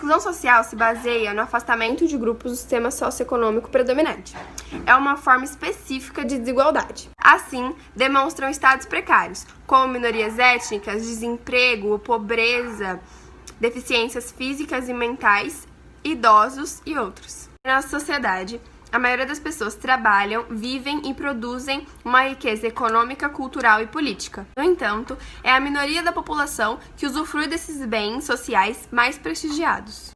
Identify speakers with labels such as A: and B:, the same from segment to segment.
A: exclusão social se baseia no afastamento de grupos do sistema socioeconômico predominante. É uma forma específica de desigualdade. Assim, demonstram estados precários, como minorias étnicas, desemprego, pobreza, deficiências físicas e mentais, idosos e outros. Na nossa sociedade, a maioria das pessoas trabalham, vivem e produzem uma riqueza econômica, cultural e política. No entanto, é a minoria da população que usufrui desses bens sociais mais prestigiados.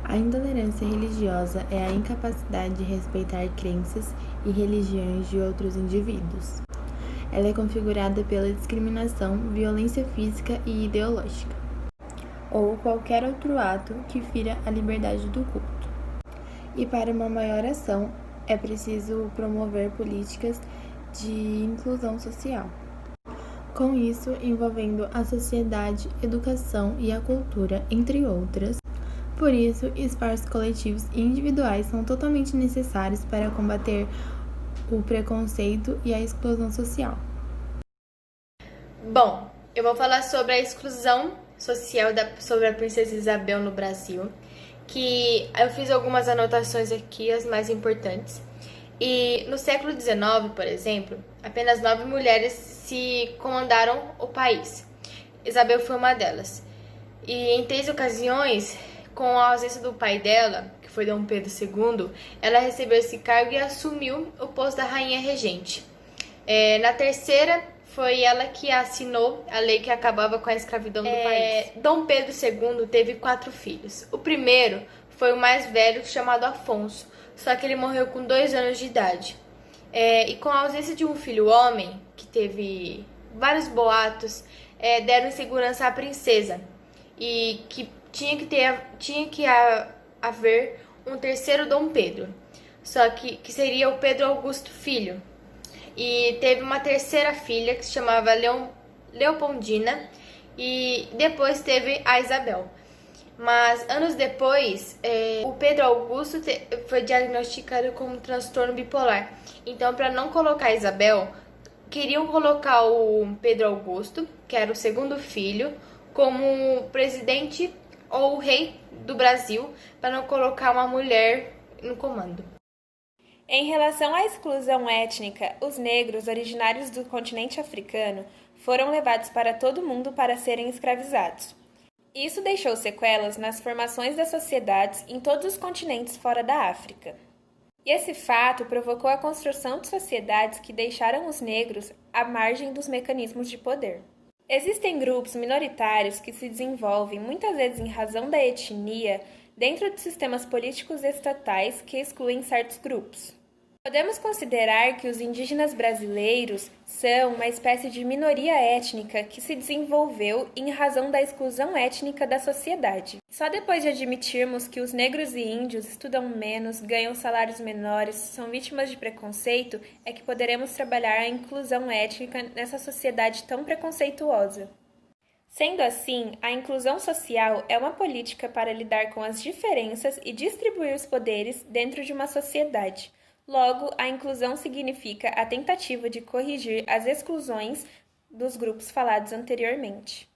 B: A intolerância religiosa é a incapacidade de respeitar crenças e religiões de outros indivíduos. Ela é configurada pela discriminação, violência física e ideológica, ou qualquer outro ato que fira a liberdade do culto. E para uma maior ação, é preciso promover políticas de inclusão social. Com isso, envolvendo a sociedade, educação e a cultura, entre outras. Por isso, esforços coletivos e individuais são totalmente necessários para combater o preconceito e a exclusão social.
C: Bom, eu vou falar sobre a exclusão social sobre a Princesa Isabel no Brasil, que eu fiz algumas anotações aqui, as mais importantes. E no século XIX, por exemplo, apenas 9 mulheres se comandaram o país. Isabel foi uma delas. E em 3 ocasiões, com a ausência do pai dela, que foi Dom Pedro II, ela recebeu esse cargo e assumiu o posto da rainha regente. Na terceira, foi ela que assinou a lei que acabava com a escravidão do país. Dom Pedro II teve 4 filhos. O primeiro foi o mais velho, chamado Afonso, só que ele morreu com 2 anos de idade. E com a ausência de um filho homem, que teve vários boatos, deram segurança à princesa, e que tinha que haver um terceiro Dom Pedro, só que seria o Pedro Augusto Filho. E teve uma terceira filha que se chamava Leopoldina, e depois teve a Isabel. Mas anos depois, o Pedro Augusto foi diagnosticado com um transtorno bipolar. Então, para não colocar a Isabel, queriam colocar o Pedro Augusto, que era o segundo filho, como presidente ou rei do Brasil, para não colocar uma mulher no comando.
D: Em relação à exclusão étnica, os negros originários do continente africano foram levados para todo o mundo para serem escravizados. Isso deixou sequelas nas formações das sociedades em todos os continentes fora da África. E esse fato provocou a construção de sociedades que deixaram os negros à margem dos mecanismos de poder. Existem grupos minoritários que se desenvolvem muitas vezes em razão da etnia dentro de sistemas políticos estatais que excluem certos grupos. Podemos considerar que os indígenas brasileiros são uma espécie de minoria étnica que se desenvolveu em razão da exclusão étnica da sociedade. Só depois de admitirmos que os negros e índios estudam menos, ganham salários menores, são vítimas de preconceito, é que poderemos trabalhar a inclusão étnica nessa sociedade tão preconceituosa. Sendo assim, a inclusão social é uma política para lidar com as diferenças e distribuir os poderes dentro de uma sociedade. Logo, a inclusão significa a tentativa de corrigir as exclusões dos grupos falados anteriormente.